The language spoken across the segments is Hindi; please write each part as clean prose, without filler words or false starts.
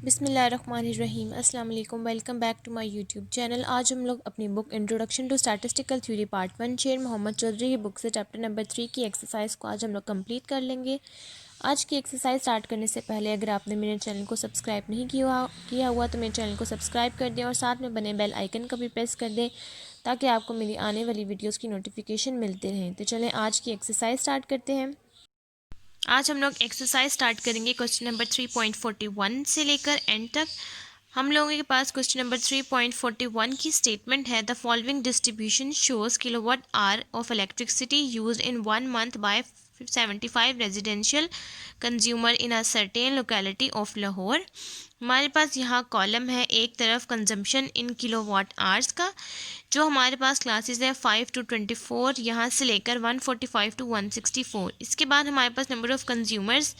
बिस्मिल्लाहिर्रहमानिर्रहीम। अस्सलाम वालेकुम। Welcome back to my YouTube channel. आज हम लोग अपनी book introduction to statistical theory part 1 Sher Mohammad Chaudhary की बुक से चैप्टर नंबर 3 की एक्सरसाइज को आज हम लोग कंप्लीट कर लेंगे। आज की एक्सरसाइज स्टार्ट करने से पहले अगर आपने मेरे चैनल को सब्सक्राइब नहीं किया हुआ तो मेरे चैनल को सब्सक्राइब कर दें और साथ में बने बेल आइकन को भी प्रेस कर दें ताकि आपको मेरी आने वाली वीडियोज़ की नोटिफिकेशन मिलते रहें। तो चलें आज की एक्सरसाइज स्टार्ट करते हैं। आज हम लोग एक्सरसाइज स्टार्ट करेंगे क्वेश्चन नंबर 3.41 से लेकर एंड तक। हम लोगों के पास क्वेश्चन नंबर 3.41 की स्टेटमेंट है, the following distribution shows kilowatt hour of electricity used in 1 month by 75 residential consumer in a certain locality of Lahore. हमारे पास यहाँ कॉलम है, एक तरफ कंजम्पशन इन किलोवाट आवर्स का, जो हमारे पास क्लासेस है 5 to 24 यहाँ से लेकर 145 to 164। इसके बाद हमारे पास नंबर ऑफ़ कंज्यूमर्स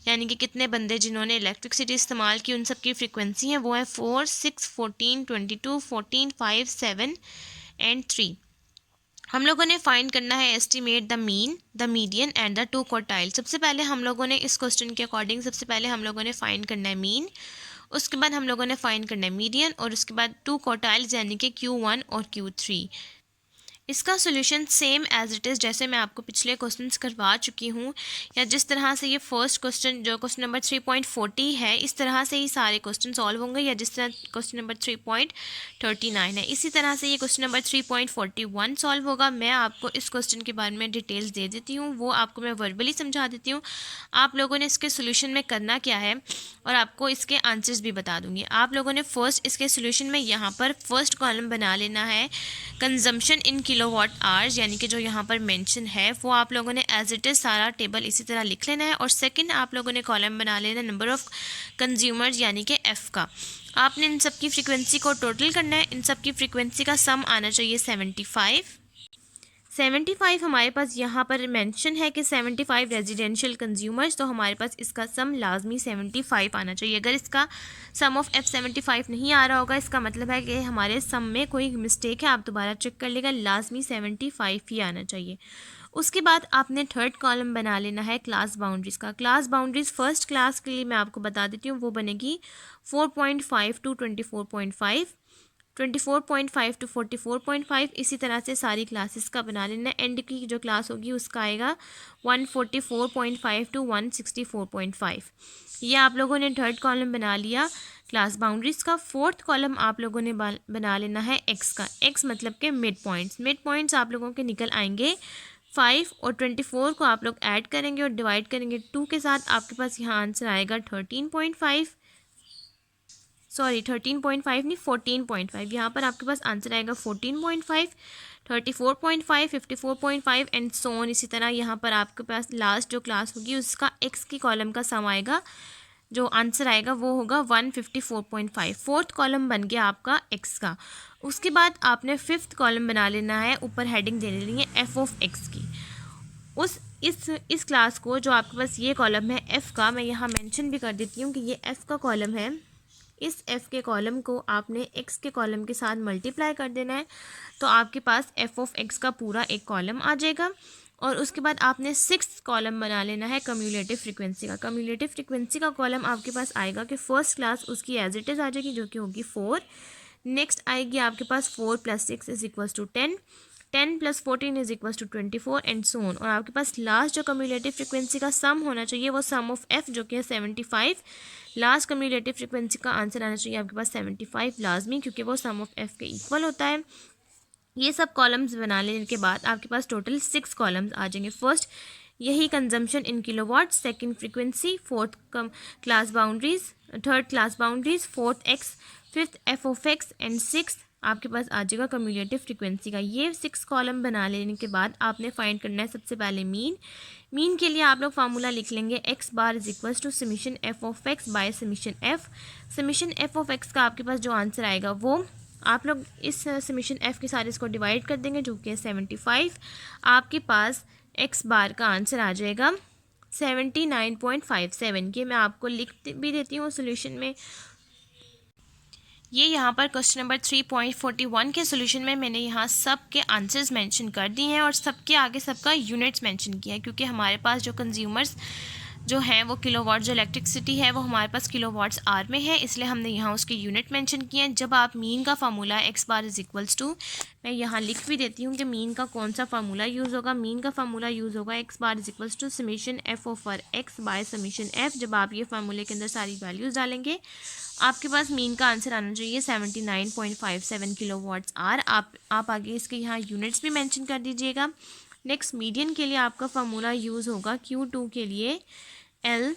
यानी कि कितने बंदे जिन्होंने इलेक्ट्रिसिटी इस्तेमाल की, उन सब की फ्रीक्वेंसी है वो है 4, 6, 14, 22, 14, 5, 7 एंड 3। हम लोगों ने फाइंड करना है estimate the mean, the median and the two quartile. सबसे पहले हम लोगों ने इस क्वेश्चन के अकॉर्डिंग सबसे पहले हम लोगों ने फाइंड करना है मीन, उसके बाद हम लोगों ने फाइंड करना है मीडियन और उसके बाद टू क्वार्टाइल्स यानी कि Q1 और Q3। इसका solution same as it is जैसे मैं आपको पिछले क्वेश्चंस करवा चुकी हूँ, या जिस तरह से ये फर्स्ट क्वेश्चन जो क्वेश्चन नंबर 3.40 है इस तरह से ही सारे क्वेश्चन सॉल्व होंगे, या जिस तरह क्वेश्चन नंबर 3.39 है इसी तरह से ये क्वेश्चन नंबर 3.41 सॉल्व होगा। मैं आपको इस क्वेश्चन के बारे में डिटेल्स दे देती हूँ, वो आपको मैं वर्बली समझा देती हूँ। आप लोगों ने इसके सोल्यूशन में करना क्या है और आपको इसके आंसर्स भी बता दूँगी। आप लोगों ने फर्स्ट इसके सोल्यूशन में यहाँ पर फर्स्ट कॉलम बना लेना है कंजम्पशन इन किलोवाट आवर्स, यानी कि जो यहाँ पर मेंशन है वो आप लोगों ने एज इट इज़ सारा टेबल इसी तरह लिख लेना है। और सेकंड आप लोगों ने कॉलम बना लेना नंबर ऑफ़ कंज्यूमर्स यानी कि एफ़ का। आपने इन सब की फ्रीक्वेंसी को टोटल करना है, इन सब की फ्रीक्वेंसी का सम आना चाहिए 75 हमारे पास यहाँ पर मेंशन है कि 75 रेजिडेंशियल कंज्यूमर्स, तो हमारे पास इसका सम लाजमी 75 आना चाहिए। अगर इसका सम ऑफ एफ 75 नहीं आ रहा होगा इसका मतलब है कि हमारे सम में कोई मिस्टेक है, आप दोबारा चेक कर लेगा, लाजमी 75 ही आना चाहिए। उसके बाद आपने थर्ड कॉलम बना लेना है क्लास बाउंड्रीज़ का। क्लास बाउंड्रीज़ फर्स्ट क्लास के लिए मैं आपको बता देती हूँ, वो बनेगी 4.5 to 24.5, 24.5 to 44.5। इसी तरह से सारी क्लासेस का बना लेना। एंड की जो क्लास होगी उसका आएगा 144.5 to 164.5। ये आप लोगों ने थर्ड कॉलम बना लिया क्लास बाउंड्रीज़ का। फोर्थ कॉलम आप लोगों ने बना लेना है एक्स का। एक्स मतलब के मिड पॉइंट्स। मिड पॉइंट्स आप लोगों के निकल आएंगे 5 और 24 को आप लोग ऐड करेंगे और डिवाइड करेंगे 2 के साथ, आपके पास यहाँ आंसर आएगा 13.5 नहीं 14.5। यहाँ पर आपके पास आंसर आएगा 14.5, 34.5, 54.5 एंड सो ऑन। इसी तरह यहाँ पर आपके पास लास्ट जो क्लास होगी उसका एक्स की कॉलम का सम आएगा, जो आंसर आएगा वो होगा 154.5। फोर्थ कॉलम बन गया आपका एक्स का। उसके बाद आपने फिफ्थ कॉलम बना लेना है, ऊपर हेडिंग दे लेनी है एफ ऑफ एक्स की। इस क्लास को जो आपके पास ये कॉलम है एफ़ का, मैं यहाँ मेंशन भी कर देती हूँ कि ये एफ़ का कॉलम है। इस एफ़ के कॉलम को आपने एक्स के कॉलम के साथ मल्टीप्लाई कर देना है, तो आपके पास एफ ऑफ एक्स का पूरा एक कॉलम आ जाएगा। और उसके बाद आपने सिक्स्थ कॉलम बना लेना है कम्युलेटिव फ्रीक्वेंसी का। कम्युलेटिव फ्रीक्वेंसी का कॉलम आपके पास आएगा कि फर्स्ट क्लास उसकी एज इट इज़ आ जाएगी जो कि होगी 4। नेक्स्ट आएगी आपके पास 4 + 6 = 10, 10 + 14 = 24 एंड सो ऑन। और आपके पास लास्ट जो कम्युलेटिव फ्रीक्वेंसी का सम होना चाहिए वो सम ऑफ एफ जो कि है 75। लास्ट कम्युलेटिव फ्रीक्वेंसी का आंसर आना चाहिए आपके पास 75 लाजमी, क्योंकि वो सम ऑफ एफ के इक्वल होता है। ये सब कॉलम्स बना लेने के बाद आपके पास टोटल 6 कॉलम्स आ जाएंगे। फर्स्ट यही consumption in kilowatt, second frequency, fourth class boundaries, third class boundaries, fourth x, fifth F of x and six आपके पास आ जाएगा कम्युलेटिव फ्रीक्वेंसी का। ये 6 कॉलम बना लेने के बाद आपने फाइंड करना है सबसे पहले मीन। मीन के लिए आप लोग फार्मूला लिख लेंगे x bar = summation F of X by summation F. Summation F of x का आपके पास जो आंसर आएगा वो आप लोग इस समीशन एफ के साथ इसको डिवाइड कर देंगे जो कि है 75। आपके पास x बार का आंसर आ जाएगा 79.57। ये मैं आपको लिख भी देती हूँ सोल्यूशन में। ये यहाँ पर क्वेश्चन नंबर 3.41 के सोल्यूशन में मैंने यहाँ सब के आंसर्स मेंशन कर दिए हैं और सबके आगे सबका यूनिट्स मेंशन किया है, क्योंकि हमारे पास जो कंज्यूमर्स जो है वो किलोवाट, जो इलेक्ट्रिसिटी है वो हमारे पास किलोवाट्स आर में है, इसलिए हमने यहाँ उसके यूनिट मेंशन किए हैं। जब आप मीन का formula X bar is equals to, मैं यहाँ लिख भी देती हूँ कि मीन का कौन सा फार्मूला यूज़ होगा। मीन का फार्मूला यूज़ होगा X bar is equals to summation F over X by summation F. जब आप ये फार्मूले के अंदर सारी वैल्यूज़ डालेंगे आपके पास मीन का आंसर आना चाहिए 79.57 किलोवाट्स आर। आप आगे इसके यहाँ यूनिट्स भी मेंशन कर दीजिएगा। नेक्स्ट मीडियन के लिए आपका फार्मूला यूज़ होगा Q2 के लिए L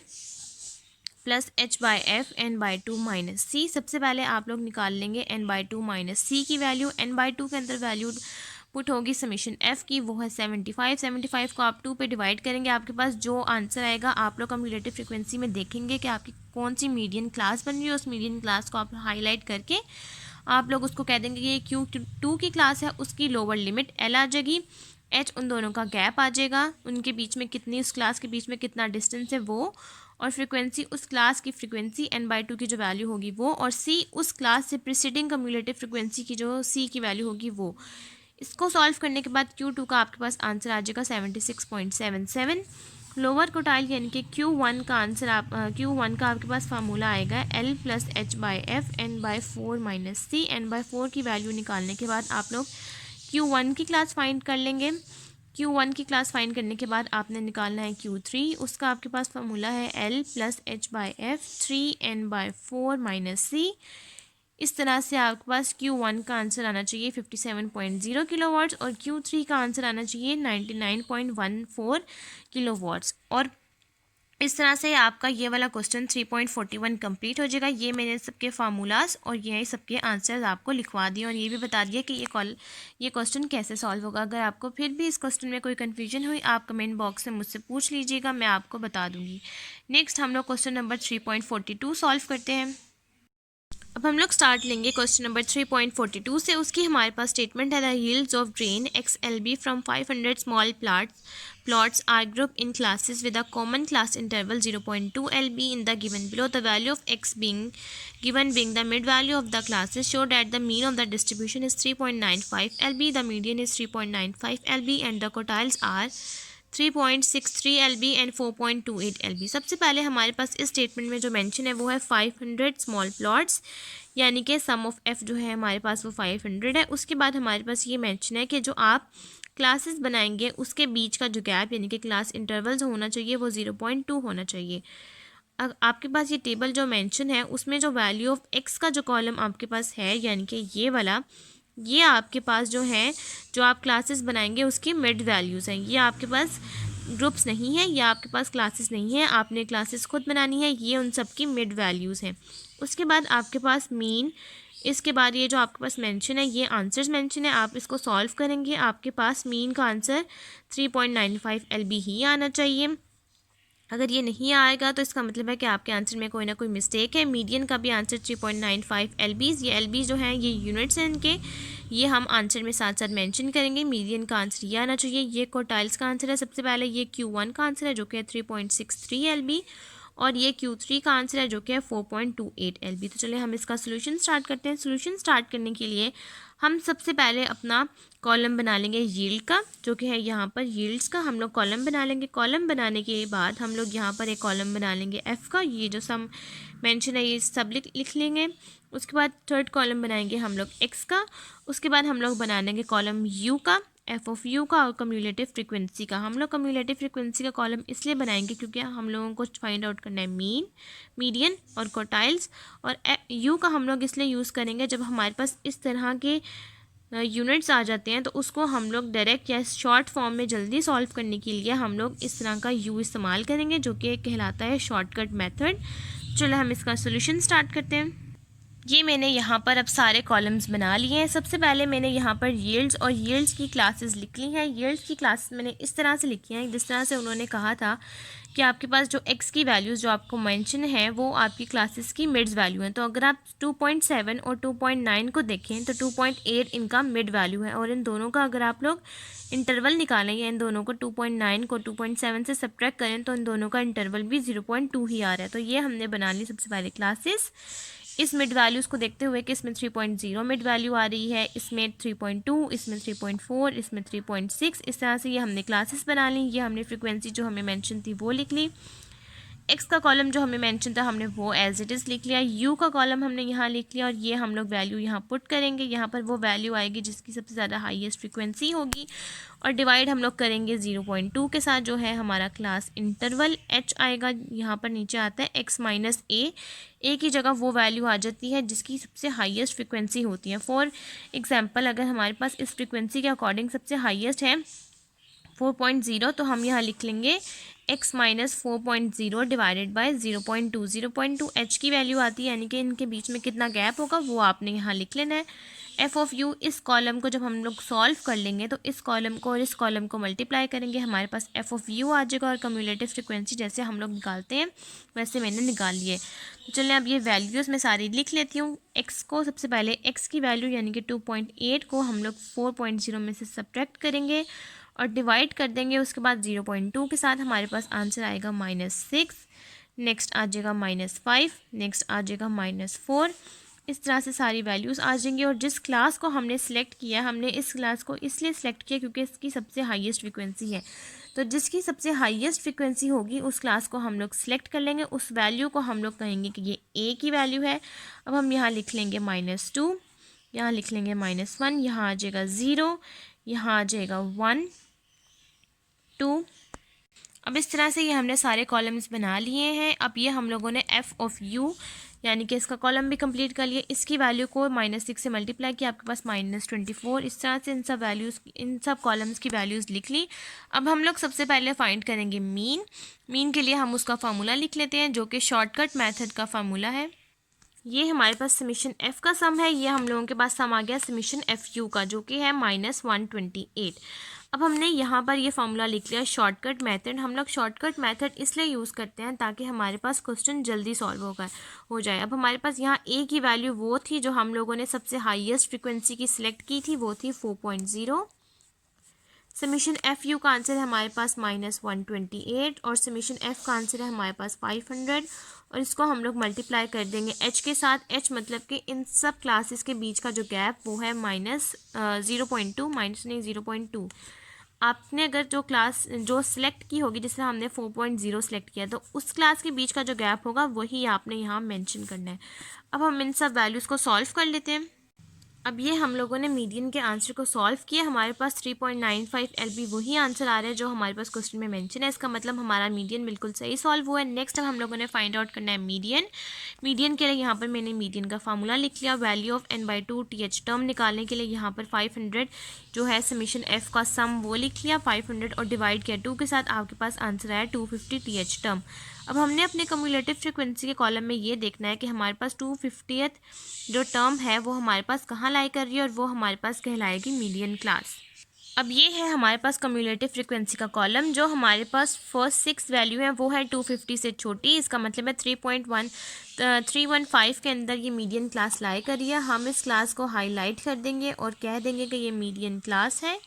plus H by F N by two minus C. सबसे पहले आप लोग निकाल लेंगे N by two minus C की वैल्यू। एन बाई टू के अंदर वैल्यू पुट होगी समीशन एफ की, वो है 75। 75 को आप 2 पे डिवाइड करेंगे, आपके पास जो आंसर आएगा आप लोग कम्यूटेटिव फ्रिक्वेंसी में देखेंगे कि आपकी कौन सी मीडियन क्लास बन रही है। उस मीडियन क्लास को आप हाईलाइट करके आप लोग उसको कह देंगे कि ये Q2 की क्लास है, उसकी लोअर लिमिट L आ जाएगी। H उन दोनों का गैप आ जाएगा, उनके बीच में कितनी, उस क्लास के बीच में कितना डिस्टेंस है वो, और फ्रीक्वेंसी उस क्लास की फ्रीक्वेंसी n/2 की जो वैल्यू होगी वो, और C उस क्लास से प्रीसीडिंग कम्यूलेटिव फ्रीक्वेंसी की जो C की वैल्यू होगी वो। इसको सॉल्व करने के बाद Q2 का आपके पास आंसर आ जाएगा 76.77। लोअर कोटाइल यानी कि Q1 का आंसर Q1 का आपके पास फार्मूला आएगा L plus H by F N by four minus C. N by four की वैल्यू निकालने के बाद आप लोग Q1 की क्लास फाइंड कर लेंगे। Q1 की क्लास फाइंड करने के बाद आपने निकालना है Q3, उसका आपके पास फार्मूला है L plus H by F three N by four minus C. इस तरह से आपके पास Q1 का आंसर आना चाहिए 57.0 किलोवाट्स और Q3 का आंसर आना चाहिए 99.14 किलोवाट्स। और इस तरह से आपका ये वाला क्वेश्चन 3.41 कंप्लीट हो जाएगा। ये मैंने सबके फार्मूलाज और ये सबके आंसर्स आपको लिखवा दिए और ये भी बता दिया कि ये क्वेश्चन कैसे सॉल्व होगा। अगर आपको फिर भी इस क्वेश्चन में कोई कन्फ्यूजन हुई आप कमेंट बॉक्स में मुझसे पूछ लीजिएगा, मैं आपको बता दूंगी। नेक्स्ट हम लोग क्वेश्चन नंबर 3.42 सॉल्व करते हैं। अब हम लोग स्टार्ट लेंगे क्वेश्चन नंबर 3.42 से। उसकी हमारे पास स्टेटमेंट है the yields of drain XLB from 500 small plots are grouped in classes with a common class interval 0.2 lb in the given below. The value of x being given being the mid value of the classes. Show that the mean of the distribution is 3.95 lb, the median is 3.95 lb and the quartiles are 3.63 lb and 4.28 lb। सबसे पहले हमारे पास इस स्टेटमेंट में जो मेंशन है वो है 500 स्मॉल प्लॉट्स, यानी कि सम ऑफ एफ जो है हमारे पास वो 500 है। उसके बाद हमारे पास ये मेंशन है कि जो आप क्लासेस बनाएंगे उसके बीच का जो गैप यानी कि क्लास इंटरवल्स होना चाहिए वो 0.2 होना चाहिए। आपके पास ये टेबल जो मेंशन है उसमें जो वैल्यू ऑफ एक्स का जो कॉलम आपके पास है यानी कि ये वाला, ये आपके पास जो है जो आप क्लासेस बनाएंगे उसकी मिड वैल्यूज़ हैं। ये आपके पास ग्रुप्स नहीं है, ये आपके पास क्लासेस नहीं है, आपने क्लासेस खुद बनानी है। ये उन सब की मिड वैल्यूज़ हैं। उसके बाद आपके पास मीन, इसके बाद ये जो आपके पास मेंशन है ये आंसर्स मेंशन है, आप इसको सॉल्व करेंगे आपके पास मीन का आंसर 3.95 LB ही आना चाहिए। अगर ये नहीं आएगा तो इसका मतलब है कि आपके आंसर में कोई ना कोई मिस्टेक है। मीडियन का भी आंसर 3.95 LBs, ये LBs जो हैं ये यूनिट्स हैं इनके, ये हम आंसर में साथ साथ मेंशन करेंगे। मीडियन का आंसर ये आना चाहिए। ये क्वार्टाइल्स का आंसर है सबसे पहले, ये Q1 का आंसर है जो कि है 3.63 LB और ये Q3 का आंसर है जो कि है 4.28 LB। तो चलिए हम इसका सोल्यूशन स्टार्ट करते हैं। सोल्यूशन स्टार्ट करने के लिए हम सबसे पहले अपना कॉलम बना लेंगे यील्ड का, जो कि है यहाँ पर यील्ड्स का हम लोग कॉलम बना लेंगे। कॉलम बनाने के बाद हम लोग यहाँ पर एक कॉलम बना लेंगे एफ़ का, ये जो सम मेंशन है ये सब लिख लेंगे। उसके बाद थर्ड कॉलम बनाएंगे हम लोग एक्स का। उसके बाद हम लोग बना लेंगे कॉलम यू का, एफ ऑफ यू का, और कम्यूलेटिव फ्रिक्वेंसी का। हम लोग कम्यूलेटिव फ्रिक्वेंसी का कॉलम इसलिए बनाएंगे क्योंकि हम लोगों को फाइंड आउट करना है मीन, मीडियन और क्वार्टाइल्स। और यू का हम लोग इसलिए यूज़ करेंगे जब हमारे पास इस तरह के यूनिट्स आ जाते हैं तो उसको हम लोग डायरेक्ट या शॉर्ट फॉर्म में जल्दी सॉल्व करने के लिए हम लोग इस तरह का यू इस्तेमाल करेंगे, जो कि कहलाता है शॉर्टकट मेथड। चलो हम इसका सोल्यूशन स्टार्ट करते हैं। ये मैंने यहाँ पर अब सारे कॉलम्स बना लिए हैं। सबसे पहले मैंने यहाँ पर यील्ड्स और यील्ड्स की क्लासेस लिख ली हैं। यील्ड्स की क्लासेस मैंने इस तरह से लिखी हैं जिस तरह से उन्होंने कहा था कि आपके पास जो एक्स की वैल्यूज़ जो आपको मेंशन है वो आपकी क्लासेस की मिड्स वैल्यू हैं। तो अगर आप 2.7 और 2.9 को देखें तो 2.8 इनका मिड वैल्यू है, और इन दोनों का अगर आप लोग इंटरवल निकालें या इन दोनों को 2.9 को 2.7 से सब्ट्रैक्ट करें तो इन दोनों का इंटरवल भी 0.2 ही आ रहा है। तो ये हमने बना ली सबसे पहले क्लासेस इस मिड वैल्यूज़ को देखते हुए कि इसमें 3.0 मिड वैल्यू आ रही है, इसमें 3.2, इसमें 3.4, इसमें 3.6। इस तरह से ये हमने क्लासेस बना ली। ये हमने फ्रीक्वेंसी जो हमें मेंशन थी वो लिख ली। एक्स का कॉलम जो हमें मेंशन था हमने वो एज इट इज़ लिख लिया, यू का कॉलम हमने यहाँ लिख लिया और ये हम लोग वैल्यू यहाँ पुट करेंगे। यहाँ पर वो वैल्यू आएगी जिसकी सबसे ज़्यादा हाईएस्ट फ्रीक्वेंसी होगी और डिवाइड हम लोग करेंगे 0.2 के साथ, जो है हमारा क्लास इंटरवल। एच आएगा यहाँ पर नीचे आता है एक्स माइनस ए की जगह वो वैल्यू आ जाती है जिसकी सबसे हाईएस्ट फ्रीक्वेंसी होती है। फॉर एग्जांपल अगर हमारे पास इस फ्रीक्वेंसी के अकॉर्डिंग सबसे हाईएस्ट है 4.0 तो हम यहाँ लिख लेंगे x minus 4.0 divided by 0.2। 0.2 h की वैल्यू आती है, यानी कि इनके बीच में कितना गैप होगा वो आपने यहाँ लिख लेना है। एफ ऑफ यू, इस कॉलम को जब हम लोग सॉल्व कर लेंगे तो इस कॉलम को और इस कॉलम को मल्टीप्लाई करेंगे, हमारे पास एफ ऑफ यू आ जाएगा और कम्युलेटिव फ्रिक्वेंसी जैसे हम लोग निकालते हैं वैसे मैंने निकाल लिए। तो चलिए अब ये वैल्यूज़ मैं सारी लिख लेती हूँ। एक्स को सबसे पहले एक्स की वैल्यू यानी कि 2.8 को हम लोग 4.0 में से सब्ट्रैक्ट करेंगे और डिवाइड कर देंगे उसके बाद 0.2 के साथ। हमारे पास आंसर आएगा -6, नेक्स्ट आ जाएगा -5, नेक्स्ट आ जाएगा -4। इस तरह से सारी वैल्यूज़ आ जाएंगी। और जिस क्लास को हमने सेलेक्ट किया, हमने इस क्लास को इसलिए सेलेक्ट किया क्योंकि इसकी सबसे हाईएस्ट फ्रीक्वेंसी है, तो जिसकी सबसे हाईएस्ट फ्रीक्वेंसी होगी उस क्लास को हम लोग सेलेक्ट कर लेंगे। उस वैल्यू को हम लोग कहेंगे कि ये ए की वैल्यू है। अब हम यहाँ लिख लेंगे -2, यहाँ लिख लेंगे -1, यहाँ आ जाएगा 0, यहाँ आ जाएगा 1 2। अब इस तरह से ये हमने सारे कॉलम्स बना लिए हैं। अब ये हम लोगों ने एफ ऑफ यू यानी कि इसका कॉलम भी कंप्लीट कर लिया। इसकी वैल्यू को -6 से मल्टीप्लाई किया, आपके पास -24। इस तरह से इन सब कॉलम्स की वैल्यूज़ लिख ली। अब हम लोग सबसे पहले फाइंड करेंगे मीन के लिए हम उसका फार्मूला लिख लेते हैं जो कि शॉर्टकट मेथड का फार्मूला है। ये हमारे पास समीशन एफ़ का सम है, ये हम लोगों के पास सम आ गया समीशन एफ़ यू का जो कि है -128। अब हमने यहाँ पर ये फार्मूला लिख लिया शॉर्टकट मेथड। हम लोग शॉर्टकट मेथड इसलिए यूज़ करते हैं ताकि हमारे पास क्वेश्चन जल्दी सॉल्व हो जाए। अब हमारे पास यहाँ ए की वैल्यू वो थी जो हम लोगों ने सबसे हाईएस्ट फ्रिक्वेंसी की सिलेक्ट की थी, वो थी 4.0। समीशन एफ़ यू का आंसर है हमारे पास -128 और समीशन एफ़ का आंसर है हमारे पास 500 और इसको हम लोग मल्टीप्लाई कर देंगे एच के साथ। एच मतलब कि इन सब क्लासेस के बीच का जो गैप वो है -0.2 आपने अगर जो क्लास जो सिलेक्ट की होगी, जिससे हमने 4.0 सेलेक्ट किया, तो उस क्लास के बीच का जो गैप होगा वही आपने यहाँ मेंशन करना है। अब हम इन सब वैल्यूज़ को सॉल्व कर लेते हैं। अब ये हम लोगों ने मीडियन के आंसर को सॉल्व किया, हमारे पास 3.95 LB वही आंसर आ रहा है जो हमारे पास क्वेश्चन में मेंशन है। इसका मतलब हमारा मीडियन बिल्कुल सही सॉल्व हुआ है। नेक्स्ट अब हम लोगों ने फाइंड आउट करना है मीडियन के लिए यहाँ पर मैंने मीडियन का फार्मूला लिख लिया। Value of n/2 TH term निकालने के लिए यहाँ पर 500 जो है समीशन एफ का सम वो लिख लिया 500 और डिवाइड किया 2 के साथ, आपके पास आंसर आया 250 TH टर्म। अब हमने अपने कम्युलेटिव फ्रिक्वेंसी के कॉलम में ये देखना है कि हमारे पास 250th जो टर्म है वो हमारे पास कहाँ लाई कर रही है और वो हमारे पास कहलाएगी मीडियन क्लास। अब ये है हमारे पास कम्युलेटिव फ्रिक्वेंसी का कॉलम। जो हमारे पास फर्स्ट 6 वैल्यू है वो है 250 से छोटी, इसका मतलब है 3.1315 के अंदर ये मीडियन क्लास लाई कर रही है। हम इस क्लास को हाईलाइट कर देंगे और कह देंगे कि ये मीडियन क्लास है।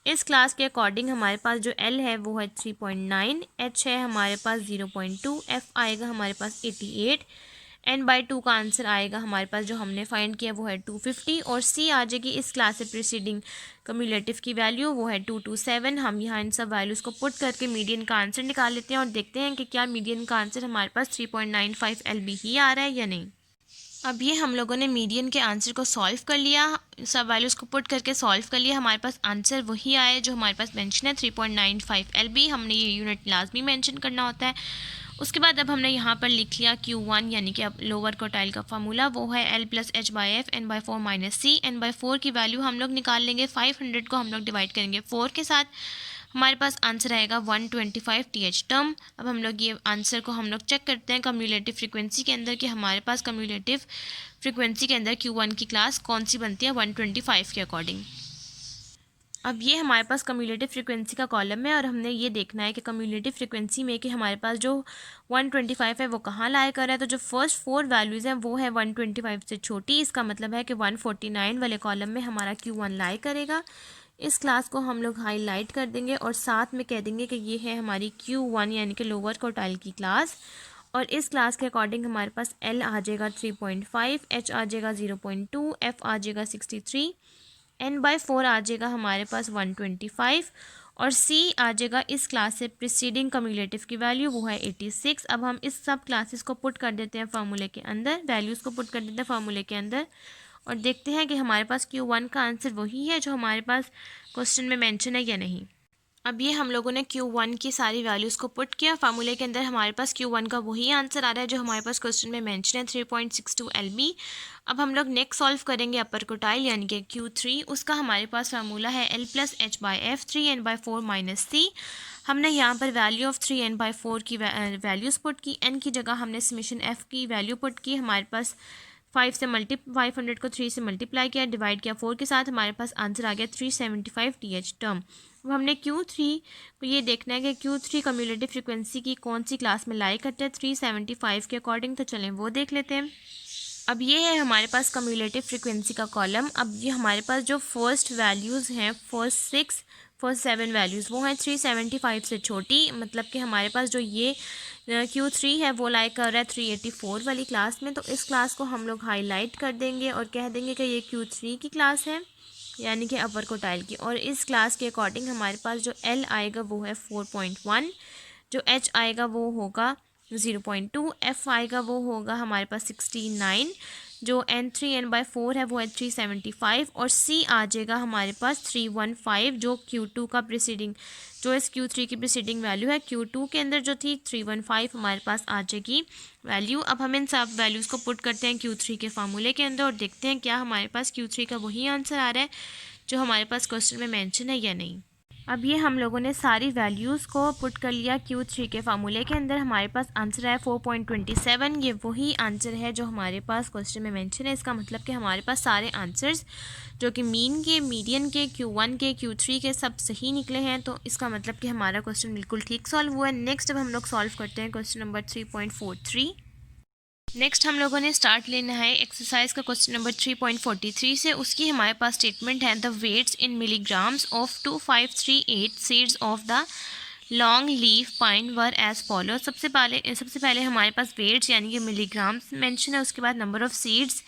इस क्लास के अकॉर्डिंग हमारे पास जो L है वो है 3.9, H है हमारे पास 0.2, F आएगा हमारे पास 88, n/2 का आंसर आएगा हमारे पास जो हमने फाइंड किया वो है 250 और C आ जाएगी इस क्लास से प्रीसीडिंग कम्युलेटिव की वैल्यू वो है 227। हम यहाँ इन सब वैल्यूज़ को पुट करके मीडियन का आंसर निकाल लेते हैं और देखते हैं कि क्या मीडियन का आंसर हमारे पास 3.95 LB ही आ रहा है या नहीं। अब ये हम लोगों ने मीडियन के आंसर को सॉल्व कर लिया, सब वैल्यूज़ को पुट करके सॉल्व कर लिया। हमारे पास आंसर वही आया जो हमारे पास मेंशन है 3.95 LB। हमने ये यूनिट लाजमी मेंशन करना होता है। उसके बाद अब हमने यहाँ पर लिख लिया Q1 यानी कि अब लोअर क्वार्टाइल का फार्मूला वो है L + H/F n/4 - C। n/4 की वैल्यू हम लोग निकाल लेंगे, 500 को हम लोग डिवाइड करेंगे 4 के साथ, हमारे पास आंसर आएगा 125 TH टर्म। अब हम लोग ये आंसर को हम लोग चेक करते हैं कम्युलेटिव फ्रिक्वेंसी के अंदर कि हमारे पास कम्युलेटिव फ्रिक्वेंसी के अंदर Q1 की क्लास कौन सी बनती है 125 के अकॉर्डिंग। अब ये हमारे पास कम्युलेटिव फ्रिक्वेंसी का कॉलम है और हमने ये देखना है कि कम्युलेटिव फ्रिक्वेंसी में कि हमारे पास जो 125 है वो कहाँ लाया कर रहा है। तो जो फर्स्ट 4 वैल्यूज़ हैं वो है 125 से छोटी, इसका मतलब है कि 149 वाले कॉलम में हमारा Q1 लाई करेगा। इस क्लास को हम लोग हाईलाइट कर देंगे और साथ में कह देंगे कि ये है हमारी Q1 यानी कि लोअर क्वार्टाइल की क्लास और इस क्लास के अकॉर्डिंग हमारे पास L आ जाएगा 3.5, H आ जाएगा 0.2, F आ जाएगा 63, n/4 आ जाएगा हमारे पास 125 और सी आ जाएगा इस क्लास से प्रीसीडिंग कम्युलेटिव की वैल्यू, वो है 86। अब हम इस सब क्लासेस को पुट कर देते हैं फार्मूले के अंदर, वैल्यूज़ को पुट कर देते हैं फार्मूले के अंदर और देखते हैं कि हमारे पास Q1 का आंसर वही है जो हमारे पास क्वेश्चन में मेंशन है या नहीं। अब ये हम लोगों ने Q1 की सारी वैल्यूज़ को पुट किया फार्मूले के अंदर, हमारे पास Q1 का वही आंसर आ रहा है जो हमारे पास क्वेश्चन में मेंशन है 3.62 LB। अब हम लोग नेक्स्ट सॉल्व करेंगे अपर क्वार्टाइल यानी कि Q3, उसका हमारे पास फार्मूला है L+H/F 3n/4 - C। हमने यहाँ पर वैल्यू ऑफ 3n/4 की वैल्यूज़ पुट की, n की जगह हमने समेशन f की वैल्यू पुट की, हमारे पास 500 को 3 से मल्टीप्लाई किया, डिवाइड किया 4 के साथ, हमारे पास आंसर आ गया 375 TH टर्म। अब हमने Q3 को ये देखना है कि Q3 कम्युलेटिव फ्रिक्वेंसी की कौन सी क्लास में लाई करते हैं 375 के अकॉर्डिंग, तो चलें वो देख लेते हैं। अब ये है हमारे पास कम्युलेटिव फ्रिक्वेंसी का कॉलम। अब ये हमारे पास जो फर्स्ट वैल्यूज़ हैं, फर्स्ट 7 वैल्यूज़ वो हैं 375 से छोटी, मतलब कि हमारे पास जो ये Q3 है वो लाई कर रहा है 384 वाली क्लास में, तो इस क्लास को हम लोग हाईलाइट कर देंगे और कह देंगे कि ये Q3 की क्लास है यानी कि अपर क्वार्टाइल की, और इस क्लास के अकॉर्डिंग हमारे पास जो L आएगा वो है 4.1, जो H आएगा वो होगा 0.2, F आएगा वो होगा हमारे पास 69, जो N3n/4 है वो है 375 और C आ जाएगा हमारे पास 315, जो Q2 का प्रीसीडिंग, जो इस Q3 की प्रीसीडिंग वैल्यू है Q2 के अंदर जो थी 315 हमारे पास आ जाएगी वैल्यू। अब हम इन सब वैल्यूज़ को पुट करते हैं Q3 के फार्मूले के अंदर और देखते हैं क्या हमारे पास Q3 का वही आंसर आ रहा है जो हमारे पास क्वेश्चन में मेंशन है या नहीं। अब ये हम लोगों ने सारी वैल्यूज़ को पुट कर लिया Q3 के फार्मूले के अंदर, हमारे पास आंसर है 4.27। ये वही आंसर है जो हमारे पास क्वेश्चन में मेंशन है। इसका मतलब कि हमारे पास सारे आंसर्स जो कि मीन के, मीडियन के, Q1 के, Q3 के सब सही निकले हैं, तो इसका मतलब कि हमारा क्वेश्चन बिल्कुल ठीक सॉल्व हुआ है। नेक्स्ट अब हम लोग सॉल्व करते हैं क्वेश्चन नंबर 3.43। नेक्स्ट हम लोगों ने स्टार्ट लेना है एक्सरसाइज का क्वेश्चन नंबर 3.43 से। उसकी हमारे पास स्टेटमेंट है the weights in milligrams of 2538 seeds of the long leaf pine were as follow. सबसे पहले हमारे पास वेट्स यानी कि मिलीग्राम्स मेंशन है, उसके बाद नंबर ऑफ़ सीड्स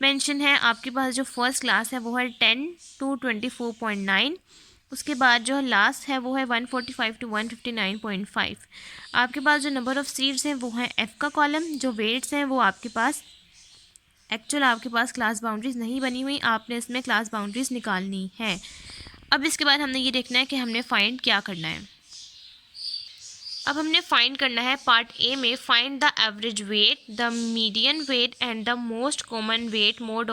मेंशन है। आपके पास जो फर्स्ट क्लास है वो है 10 to 24.9, उसके बाद जो लास्ट है वो है 145 to 159.5। आपके पास जो नंबर ऑफ़ सीड्स हैं वो है F का कॉलम, जो वेट्स हैं वो आपके पास आपके पास क्लास बाउंड्रीज़ नहीं बनी हुई, आपने इसमें क्लास बाउंड्रीज़ निकालनी है। अब इसके बाद हमने ये देखना है कि हमने फाइंड क्या करना है। अब हमने फाइंड करना है पार्ट ए में, find the average weight, the median weight and the most common weight mode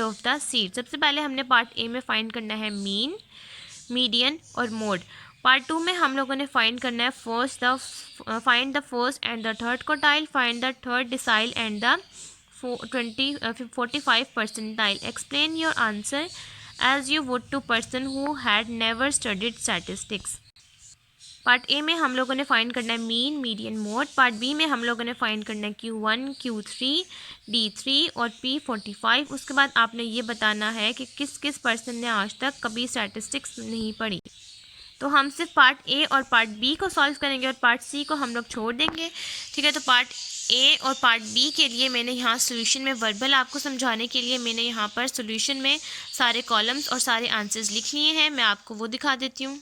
of the seed. सबसे पहले हमने पार्ट ए में फाइंड करना है मीन, मीडियन और मोड। पार्ट 2 में हम लोगों ने फाइंड करना है find the first and the third quartile, find the third decile and the 45 percentile. Explain your answer as you would to person who had never studied statistics. Part A में हम लोगों ने फाइंड करना है mean, median, mode. Part B में हम लोगों ने फाइंड करना है Q1, Q3, D3 और P45। उसके बाद आपने ये बताना है कि किस किस पर्सन ने आज तक कभी स्टैटिस्टिक्स नहीं पढ़ी। तो हम सिर्फ पार्ट ए और पार्ट बी को सॉल्व करेंगे और पार्ट सी को हम लोग छोड़ देंगे, ठीक है। तो पार्ट ए और पार्ट बी के लिए मैंने यहाँ सोल्यूशन में वर्बल आपको समझाने के लिए मैंने यहाँ पर सोल्यूशन में सारे कॉलम्स और सारे आंसर्स लिख लिए हैं, मैं आपको वो दिखा देती हूँ।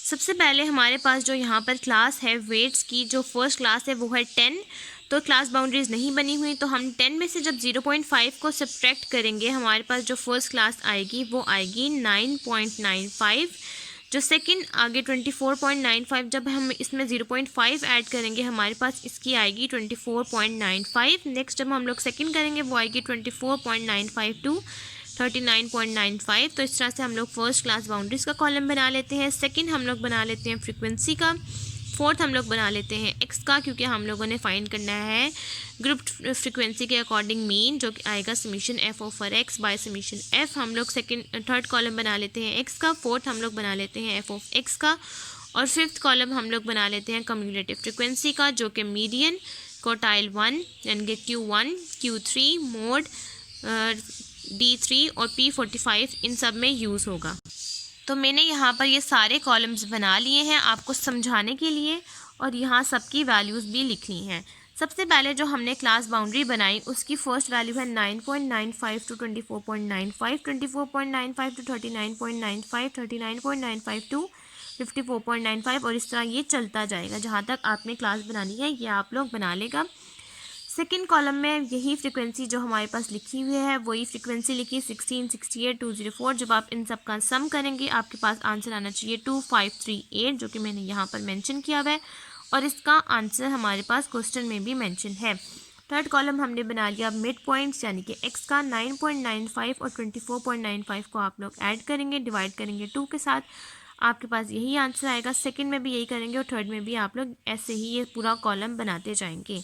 सबसे पहले हमारे पास जो यहाँ पर क्लास है वेट्स की, जो फर्स्ट क्लास है वो है 10, तो क्लास बाउंड्रीज नहीं बनी हुई, तो हम 10 में से जब 0.5 को सब्ट्रैक्ट करेंगे हमारे पास जो फर्स्ट क्लास आएगी वो आएगी 9.95। जो सेकंड आगे 24.95, जब हम इसमें 0.5 ऐड करेंगे हमारे पास इसकी आएगी 24.95। नेक्स्ट जब हम लोग सेकंड करेंगे वो आएगी 24.95 टू 39.95। तो इस तरह से हम लोग फर्स्ट क्लास बाउंड्रीज का कॉलम बना लेते हैं। सेकंड हम लोग बना लेते हैं फ्रीक्वेंसी का। फोर्थ हम लोग बना लेते हैं एक्स का, क्योंकि हम लोगों ने फाइंड करना है ग्रुप फ्रीक्वेंसी के अकॉर्डिंग मीन, जो कि आएगा summation F over X by summation F. हम लोग थर्ड कॉलम बना लेते हैं एक्स का। फोर्थ हम लोग बना लेते हैं एफ ऑफ एक्स का। और फिफ्थ कॉलम हम लोग बना लेते हैं कम्युलेटिव फ्रीक्वेंसी का, जो कि मीडियन, क्वार्टाइल 1 यानी कि Q1, Q3, मोड, D3 और P45 इन सब में यूज़ होगा। तो मैंने यहाँ पर ये सारे कॉलम्स बना लिए हैं आपको समझाने के लिए, और यहाँ सबकी वैल्यूज़ भी लिख ली हैं। सबसे पहले जो हमने क्लास बाउंड्री बनाई उसकी फ़र्स्ट वैल्यू है 9.95 टू 24.95, 24.95 टू 39.95, 39.95 टू 54.95 और इस तरह ये चलता जाएगा। जहाँ तक आपने क्लास बनानी है ये आप लोग बना लेगा। सेकेंड कॉलम में यही फ्रिक्वेंसी जो हमारे पास लिखी हुई है वही फ्रिक्वेंसी लिखी 16, 68, 204। जब आप इन सब का सम करेंगे आपके पास आंसर आना चाहिए 2538, जो कि मैंने यहाँ पर मेंशन किया हुआ है और इसका आंसर हमारे पास क्वेश्चन में भी मेंशन है। थर्ड कॉलम हमने बना लिया मिड पॉइंट्स यानी कि एक्स का 9.95 और 24.95 को आप लोग ऐड करेंगे, डिवाइड करेंगे 2 के साथ, आपके पास यही आंसर आएगा। सेकंड में भी यही करेंगे और थर्ड में भी आप लोग ऐसे ही ये पूरा कॉलम बनाते जाएंगे।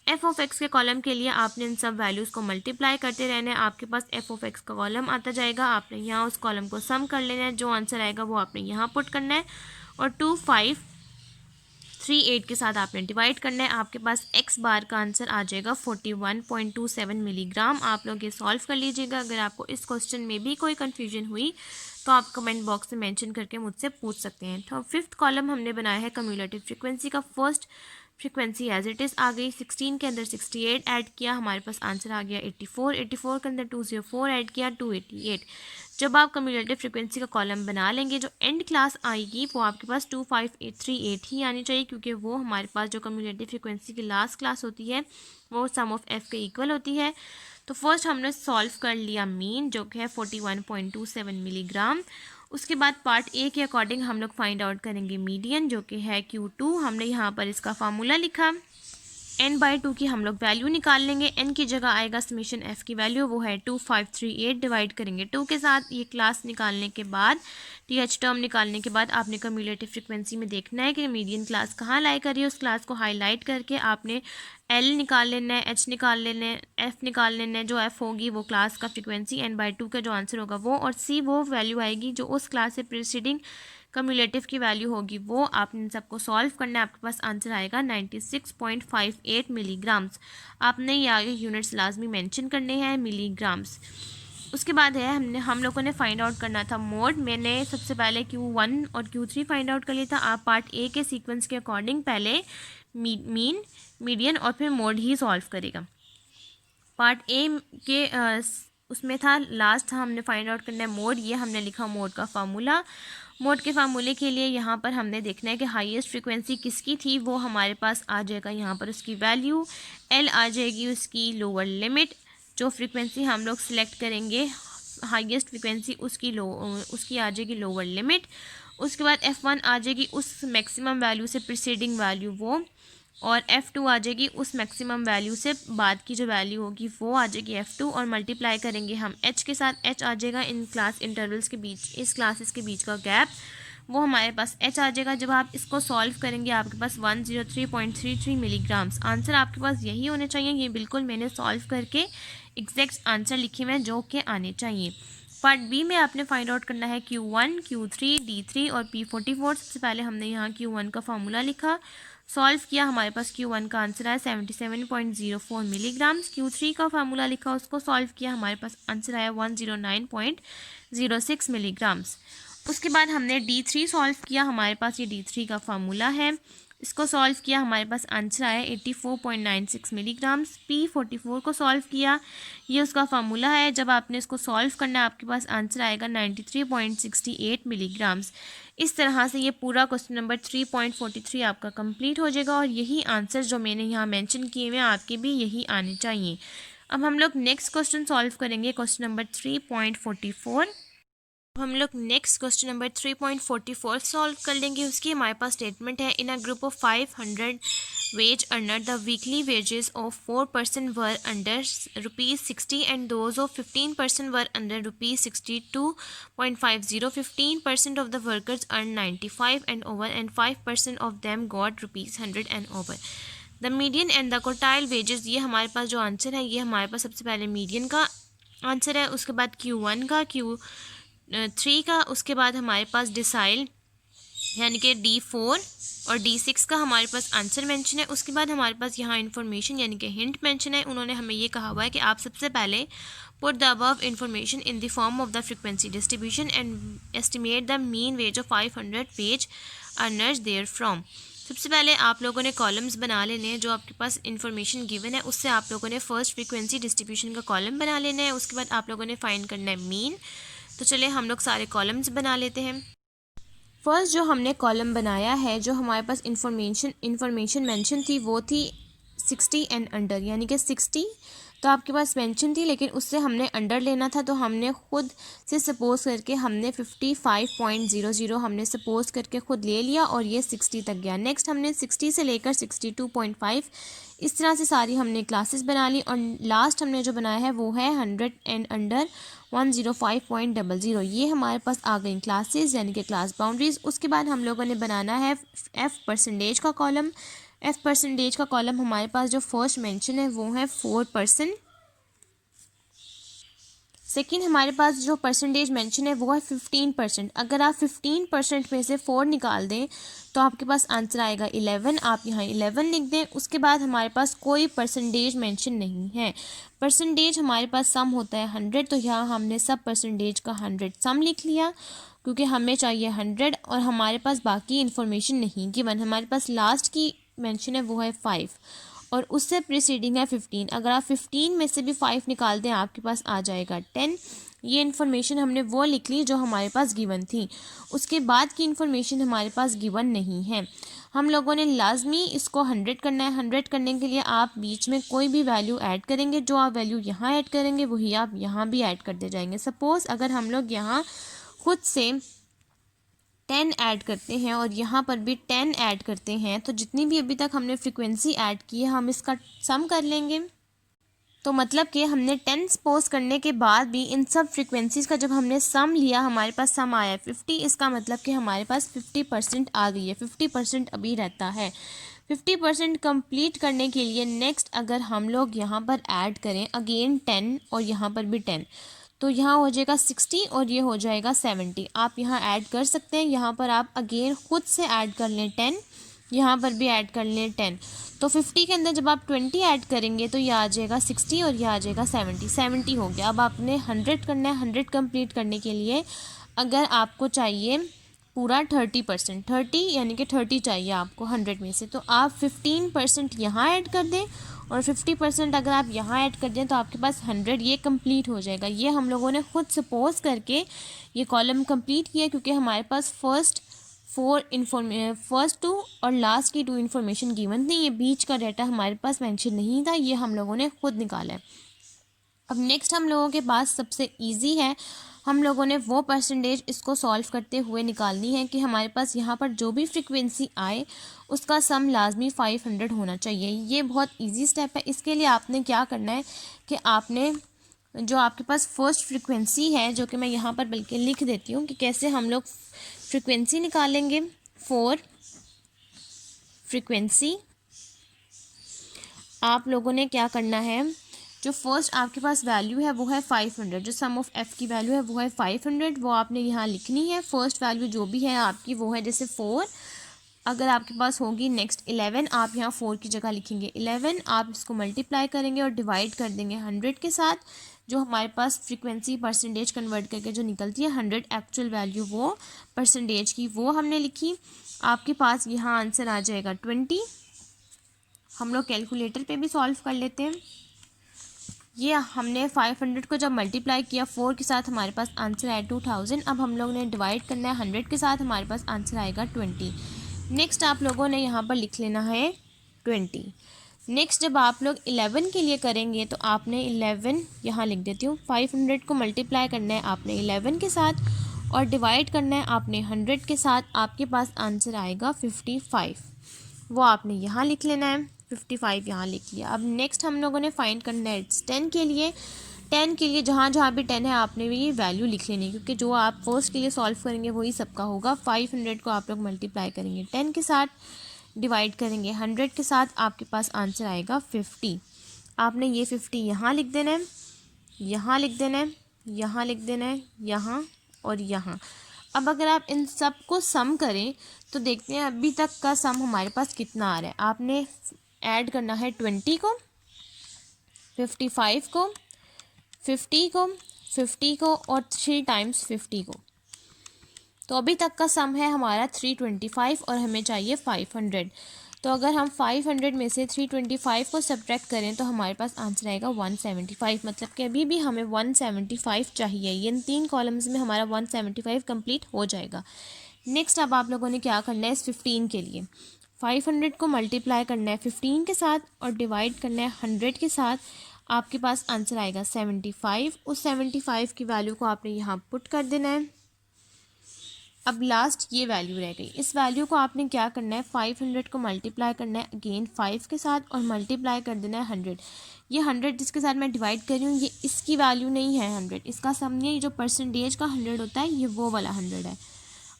एफ ऑफ एक्स के कॉलम के लिए आपने इन सब वैल्यूज़ को मल्टीप्लाई करते रहना है, आपके पास एफ ऑफ एक्स का कॉलम आता जाएगा। आपने यहाँ उस कॉलम को सम कर लेना है, जो आंसर आएगा वो आपने यहाँ पुट करना है और 2538 के साथ आपने डिवाइड करना है। आपके पास एक्स बार का आंसर आ जाएगा 41.27 मिलीग्राम। आप लोग ये सॉल्व कर लीजिएगा। अगर आपको इस क्वेश्चन में भी कोई कन्फ्यूजन हुई तो आप कमेंट बॉक्स में मेंशन करके मुझसे पूछ सकते हैं। तो फिफ्थ कॉलम हमने बनाया है कम्युलेटिव फ्रीक्वेंसी का। First frequency as it is आ गई, 16 के अंदर 68 ऐड किया, हमारे पास आंसर आ गया 84, 84 के अंदर 204 ऐड किया 288। जब आप कम्युलेटिव फ्रीक्वेंसी का कॉलम बना लेंगे जो एंड क्लास आएगी वो आपके पास 25838 ही आनी चाहिए, क्योंकि वो हमारे पास जो कम्युलेटिव फ्रीक्वेंसी की लास्ट क्लास होती है वो सम ऑफ एफ के इक्वल होती है। तो फर्स्ट हमने सॉल्व कर लिया मीन जो कि है 41.27 मिलीग्राम। उसके बाद पार्ट ए के अकॉर्डिंग हम लोग फाइंड आउट करेंगे मीडियन जो कि है Q2। हमने यहाँ पर इसका फार्मूला लिखा, n/2 की हम लोग वैल्यू निकाल लेंगे। n की जगह आएगा समीशन f की वैल्यू, वो है 2538, डिवाइड करेंगे 2 के साथ। ये क्लास निकालने के बाद th टर्म निकालने के बाद आपने कम्युलेटिव फ्रीक्वेंसी में देखना है कि मीडियन क्लास कहाँ लाई कर रही है। उस क्लास को हाईलाइट करके आपने l निकाल लेना है, h निकाल लेना है, f निकाल लेना है। जो f होगी वो क्लास का फ्रीक्वेंसी, n/2 का जो आंसर होगा वो, और c वो वैल्यू आएगी जो उस क्लास से प्रीसीडिंग कम्युलेटिव की वैल्यू होगी वो। आपने इन सबको सॉल्व करना है, आपके पास आंसर आएगा 96.58 मिलीग्राम्स। आपने ये आगे यूनिट्स लाजमी मेंशन करने हैं, मिलीग्राम्स। उसके बाद है हम लोगों ने फाइंड आउट करना था मोड। मैंने सबसे पहले Q1 और Q3 फाइंड आउट कर लिया था। आप पार्ट ए के सीक्वेंस के अकॉर्डिंग पहले मीन, मीडियन और फिर मोड ही सॉल्व करेगा। पार्ट ए के उसमें था लास्ट हमने फाइंड आउट करना है मोड। ये हमने लिखा मोड का फार्मूला। मोड के फार्मूले के लिए यहाँ पर हमने देखना है कि हाईएस्ट फ्रीक्वेंसी किसकी थी, वो हमारे पास आ जाएगा यहाँ पर उसकी वैल्यू। एल आ जाएगी उसकी लोअर लिमिट। जो फ्रीक्वेंसी हम लोग सिलेक्ट करेंगे हाईएस्ट फ्रीक्वेंसी उसकी आ जाएगी लोअर लिमिट। उसके बाद F1 आ जाएगी उस मैक्सिमम वैल्यू से प्रीसीडिंग वैल्यू वो, और F2 आ जाएगी उस मैक्सिमम वैल्यू से बाद की जो वैल्यू होगी वो आ जाएगी F2, और मल्टीप्लाई करेंगे हम H के साथ। H आ जाएगा इन क्लास इंटरवल्स के बीच, इस क्लासेस के बीच का गैप, वो हमारे पास H आ जाएगा। जब आप इसको सॉल्व करेंगे आपके पास 103.33 मिलीग्राम्स। आंसर आपके पास यही होने चाहिए। ये बिल्कुल मैंने सॉल्व करके एग्जैक्ट आंसर लिखे हुए हैं जो कि आने चाहिए। पार्ट बी में आपने फाइंड आउट करना है Q1, Q3, D3 और P44। सबसे पहले हमने यहाँ Q1 का फार्मूला लिखा, सॉल्व किया, हमारे पास Q1 का आंसर आया 77.04 मिलीग्राम्स। Q3 का फार्मूला लिखा, उसको सॉल्व किया, हमारे पास आंसर आया 109.06 मिलीग्राम्स। उसके बाद हमने D3 सॉल्व किया, हमारे पास ये D3 का फार्मूला है, इसको सॉल्व किया, हमारे पास आंसर आया 84.96 मिलीग्राम्स। P44 को सॉल्व किया, ये उसका फार्मूला है। जब आपने इसको सॉल्व करना है आपके पास आंसर आएगा 93.68 मिलीग्राम्स। इस तरह से ये पूरा क्वेश्चन नंबर 3.43 आपका कंप्लीट हो जाएगा, और यही आंसर जो मैंने यहाँ मेंशन किए हुए आपके भी यही आने चाहिए। अब हम लोग नेक्स्ट क्वेश्चन सॉल्व करेंगे, क्वेश्चन नंबर 3.44। हम लोग नेक्स्ट क्वेश्चन नंबर 3.44 सॉल्व कर लेंगे। उसकी हमारे पास स्टेटमेंट है, in a group of 500 wage earner the weekly wages of 4% were under ₹60 and those of 15% were under ₹62.50. 15% of the workers earned 95 and over and 5% of them got ₹100 and over. The median and the quartile wages. ये हमारे पास जो आंसर है ये हमारे पास सबसे पहले मीडियन का आंसर है, उसके बाद Q1 का, Q3 का, उसके बाद हमारे पास डिसाइल यानी कि D4 और D6 का हमारे पास आंसर मेंशन है। उसके बाद हमारे पास यहाँ इन्फॉर्मेशन यानी कि हिंट मेंशन है। उन्होंने हमें ये कहा हुआ है कि आप सबसे पहले put the above information in the form of the frequency distribution and estimate the mean wage of 500 wage earners there from. सबसे पहले आप लोगों ने कॉलम्स बना लेने हैं, जो आपके पास इन्फॉर्मेशन गिवन है उससे आप लोगों ने फर्स्ट फ्रीक्वेंसी डिस्ट्रीब्यूशन का कॉलम बना लेना है। उसके बाद आप लोगों ने फाइंड करना है मीन। तो चलिए हम लोग सारे कॉलम्स बना लेते हैं। फर्स्ट जो हमने कॉलम बनाया है, जो हमारे पास इंफॉर्मेशन मेंशन थी वो थी 60 एंड अंडर, यानी कि 60 तो आपके पास मेंशन थी, लेकिन उससे हमने अंडर लेना था, तो हमने खुद से सपोज करके हमने 55.00 हमने सपोज करके खुद ले लिया और ये 60 तक गया। नेक्स्ट हमने 60 से लेकर 62.5 इस तरह से सारी हमने क्लासेस बना ली, और लास्ट हमने जो बनाया है वो है 100 एंड अंडर 105.00। ये हमारे पास आ गई क्लासेस, यानी कि क्लास बाउंड्रीज। उसके बाद हम लोगों ने बनाना है एफ परसेंटेज का कॉलम। एफ परसेंटेज का कॉलम हमारे पास जो फर्स्ट मेंशन है वो है 4%। सेकेंड हमारे पास जो परसेंटेज मेंशन है वो है 15%। अगर आप 15% में से 4 निकाल दें तो आपके पास आंसर आएगा 11। आप यहाँ 11 लिख दें। उसके बाद हमारे पास कोई परसेंटेज मेंशन नहीं है। परसेंटेज हमारे पास सम होता है 100, तो यहाँ हमने सब परसेंटेज का 100 सम लिख लिया, क्योंकि हमें चाहिए 100 और हमारे पास बाकी इन्फॉर्मेशन नहीं गिवन। हमारे पास लास्ट की मेंशन है वो है 5 और उससे प्रीसीडिंग है 15। अगर आप 15 में से भी 5 निकाल दें आपके पास आ जाएगा 10। ये इन्फॉर्मेशन हमने वो लिख ली जो हमारे पास गिवन थी। उसके बाद की इन्फॉर्मेशन हमारे पास गिवन नहीं है। हम लोगों ने लाजमी इसको 100 करना है। 100 करने के लिए आप बीच में कोई भी वैल्यू ऐड करेंगे, जो आप वैल्यू यहाँ ऐड करेंगे वही आप यहाँ भी ऐड करते जाएंगे। सपोज़ अगर हम लोग यहाँ खुद से 10 ऐड करते हैं और यहाँ पर भी 10 ऐड करते हैं, तो जितनी भी अभी तक हमने फ्रीक्वेंसी ऐड की है हम इसका सम कर लेंगे। तो मतलब कि हमने 10 सपोज करने के बाद भी इन सब फ्रीक्वेंसीज़ का जब हमने सम लिया हमारे पास सम आया 50। इसका मतलब कि हमारे पास 50% आ गई है। 50% अभी रहता है। 50% कंप्लीट करने के लिए नेक्स्ट अगर हम लोग यहाँ पर ऐड करें अगेन 10 और यहाँ पर भी 10, तो यहाँ हो जाएगा 60 और ये हो जाएगा 70। आप यहाँ ऐड कर सकते हैं। यहाँ पर आप अगेन खुद से ऐड कर लें 10, यहाँ पर भी ऐड कर लें 10। तो 50 के अंदर जब आप 20 ऐड करेंगे तो ये आ जाएगा 60 और ये आ जाएगा 70। 70 हो गया। अब आपने 100 करना है। 100 कंप्लीट करने के लिए अगर आपको चाहिए पूरा 30%, 30 यानी कि 30 चाहिए आपको 100 में से, तो आप 15% यहाँ ऐड कर दें और 50% अगर आप यहाँ ऐड कर दें तो आपके पास 100 ये कंप्लीट हो जाएगा। ये हम लोगों ने खुद सपोज करके ये कॉलम कंप्लीट किया, क्योंकि हमारे पास फर्स्ट टू और लास्ट की 2 इन्फॉर्मेशन गिवन थी। ये बीच का डाटा हमारे पास मेंशन नहीं था, ये हम लोगों ने खुद निकाला है। अब नेक्स्ट हम लोगों के पास सबसे इजी है। हम लोगों ने वो परसेंटेज इसको सॉल्व करते हुए निकालनी है कि हमारे पास यहाँ पर जो भी फ्रीक्वेंसी आए उसका सम लाजमी 500 होना चाहिए। ये बहुत इजी स्टेप है। इसके लिए आपने क्या करना है कि आपने जो आपके पास फर्स्ट फ्रीक्वेंसी है, जो कि मैं यहाँ पर बल्कि लिख देती हूँ कि कैसे हम लोग फ्रीक्वेंसी निकालेंगे। 4 फ्रीक्वेंसी आप लोगों ने क्या करना है, जो फर्स्ट आपके पास वैल्यू है वो है 500, जो सम ऑफ एफ़ की वैल्यू है वो है 500, वो आपने यहाँ लिखनी है। फर्स्ट वैल्यू जो भी है आपकी वो है जैसे 4, अगर आपके पास होगी नेक्स्ट 11, आप यहाँ 4 की जगह लिखेंगे 11। आप इसको मल्टीप्लाई करेंगे और डिवाइड कर देंगे 100 के साथ। जो हमारे पास फ्रीक्वेंसी परसेंटेज कन्वर्ट करके जो निकलती है 100 एक्चुअल वैल्यू वो परसेंटेज की, वो हमने लिखी। आपके पास यहाँ आंसर आ जाएगा 20। हम लोग कैलकुलेटर पे भी सॉल्व कर लेते हैं। ये हमने 500 को जब मल्टीप्लाई किया 4 के साथ हमारे पास आंसर आया 2000। अब हम लोग ने डिवाइड करना है 100 के साथ, हमारे पास आंसर आएगा 20। नेक्स्ट आप लोगों ने यहाँ पर लिख लेना है 20। नेक्स्ट जब आप लोग 11 के लिए करेंगे तो आपने 11 यहाँ लिख देती हूँ। 500 को मल्टीप्लाई करना है आपने 11 के साथ और डिवाइड करना है आपने 100 के साथ। आपके पास आंसर आएगा 55, वो आपने यहाँ लिख लेना है। 55 यहाँ लिख लिया। अब नेक्स्ट हम लोगों ने फाइंड करना है 10 के लिए। 10 के लिए जहाँ जहाँ भी 10 है आपने भी ये वैल्यू लिख लेनी है, क्योंकि जो आप फर्स्ट के लिए सॉल्व करेंगे वही सबका होगा। 500 को आप लोग मल्टीप्लाई करेंगे 10 के साथ, डिवाइड करेंगे 100 के साथ, आपके पास आंसर आएगा 50। आपने ये 50 यहाँ लिख देना है, यहाँ लिख देना है, यहाँ लिख देना है, यहाँ और यहाँ। अब अगर आप इन सब को सम करें तो देखते हैं अभी तक का सम हमारे पास कितना आ रहा है। आपने ऐड करना है 20 को, 55 को, 50 को, 50 को और 3 टाइम्स 50 को। तो अभी तक का सम है हमारा 325 और हमें चाहिए 500। तो अगर हम 500 में से 325 को सब्ट्रैक्ट करें तो हमारे पास आंसर आएगा 175। मतलब कि अभी भी हमें 175 चाहिए। ये इन 3 कॉलम्स में हमारा 175 कंप्लीट हो जाएगा। नेक्स्ट अब आप लोगों ने क्या करना है इस 15 के लिए, 500 को मल्टीप्लाई करना है 15 के साथ और डिवाइड करना है 100 के साथ। आपके पास आंसर आएगा 75। उस 75 की वैल्यू को आपने यहाँ पुट कर देना है। अब लास्ट ये वैल्यू रह गई, इस वैल्यू को आपने क्या करना है 500 को मल्टीप्लाई करना है अगेन 5 के साथ और मल्टीप्लाई कर देना है 100। ये 100 जिसके साथ मैं डिवाइड कर रही हूँ ये इसकी वैल्यू नहीं है 100, इसका सम नहीं है, ये जो परसेंटेज का 100 होता है ये वो वाला 100 है।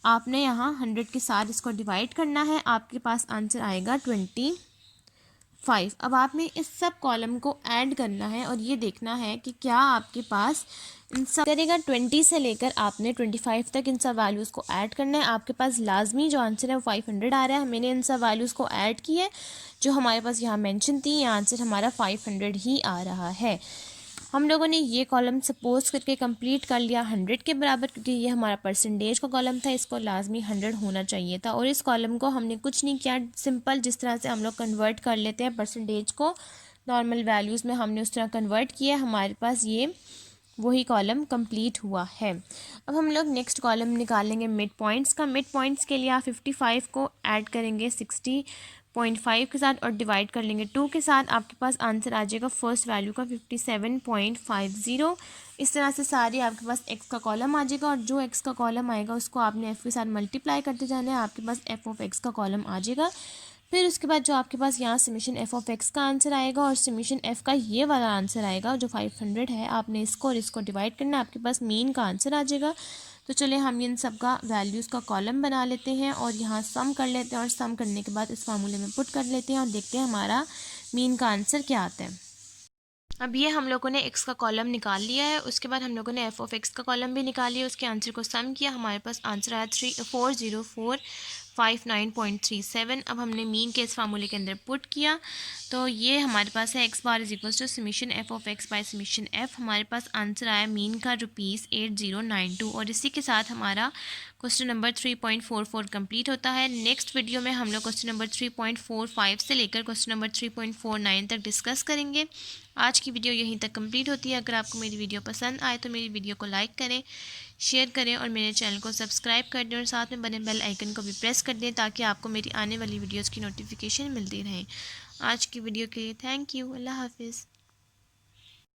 आपने यहाँ 100 के साथ इसको डिवाइड करना है, आपके पास आंसर आएगा 25। अब आपने इस सब कॉलम को ऐड करना है और ये देखना है कि क्या आपके पास इन सब करेगा। 20 से लेकर आपने 25 तक इन सब वैल्यूज़ को ऐड करना है। आपके पास लाजमी जो आंसर है वो 500 आ रहा है। मैंने इन सब वैल्यूज़ को ऐड किया है जो हमारे पास यहाँ मेंशन थी, ये आंसर हमारा 500 ही आ रहा है। हम लोगों ने ये कॉलम सपोज करके कंप्लीट कर लिया 100 के बराबर, क्योंकि ये हमारा परसेंटेज का कॉलम था, इसको लाजमी 100 होना चाहिए था। और इस कॉलम को हमने कुछ नहीं किया, सिंपल जिस तरह से हम लोग कन्वर्ट कर लेते हैं परसेंटेज को नॉर्मल वैल्यूज़ में, हमने उस तरह कन्वर्ट किया, हमारे पास ये वही कॉलम कंप्लीट हुआ है। अब हम लोग नेक्स्ट कॉलम निकालेंगे मिड पॉइंट्स का। मिड पॉइंट्स के लिए आप 55 को ऐड करेंगे 60.5 के साथ और डिवाइड कर लेंगे 2 के साथ। आपके पास आंसर आ जाएगा फर्स्ट वैल्यू का 57.50। इस तरह से सारे आपके पास एक्स का कॉलम आ जाएगा और जो एक्स का कॉलम आएगा उसको आपने एफ़ के साथ मल्टीप्लाई करते जाना है, आपके पास एफ ऑफ एक्स का कॉलम आ जाएगा। फिर उसके बाद जो आपके पास यहाँ समीशन एफ ऑफ एक्स का आंसर आएगा और समीशन एफ का ये वाला आंसर आएगा जो 500 है, आपने इसको और इसको डिवाइड करना है, आपके पास मीन का आंसर आ जाएगा। तो चले हम इन सब का वैल्यूज़ का कॉलम बना लेते हैं और यहाँ सम कर लेते हैं और सम करने के बाद इस फार्मूले में पुट कर लेते हैं और देखते हैं हमारा मीन का आंसर क्या आता है। अब ये हम लोगों ने एक्स का कॉलम निकाल लिया है, उसके बाद हम लोगों ने एफ ऑफ एक्स का कॉलम भी निकाल लिया, उसके आंसर को सम किया, हमारे पास आंसर आया 40459.37। अब हमने मीन के इस फार्मूले के अंदर पुट किया तो ये हमारे पास है X bar is equals to summation F of X by summation F. हमारे पास आंसर आया मीन का ₹8092 और इसी के साथ हमारा क्वेश्चन नंबर 3.44 कंप्लीट होता है। नेक्स्ट वीडियो में हम लोग क्वेश्चन नंबर 3.45 से लेकर क्वेश्चन नंबर 3.49 तक डिस्कस करेंगे। आज की वीडियो यहीं तक कंप्लीट होती है। अगर आपको मेरी वीडियो पसंद आए तो मेरी वीडियो को लाइक करें, शेयर करें और मेरे चैनल को सब्सक्राइब कर दें और साथ में बने बेल आइकन को भी प्रेस कर दें ताकि आपको मेरी आने वाली वीडियोज़ की नोटिफिकेशन मिलती रहे। आज की वीडियो के लिए थैंक यू। अल्लाह हाफिज़।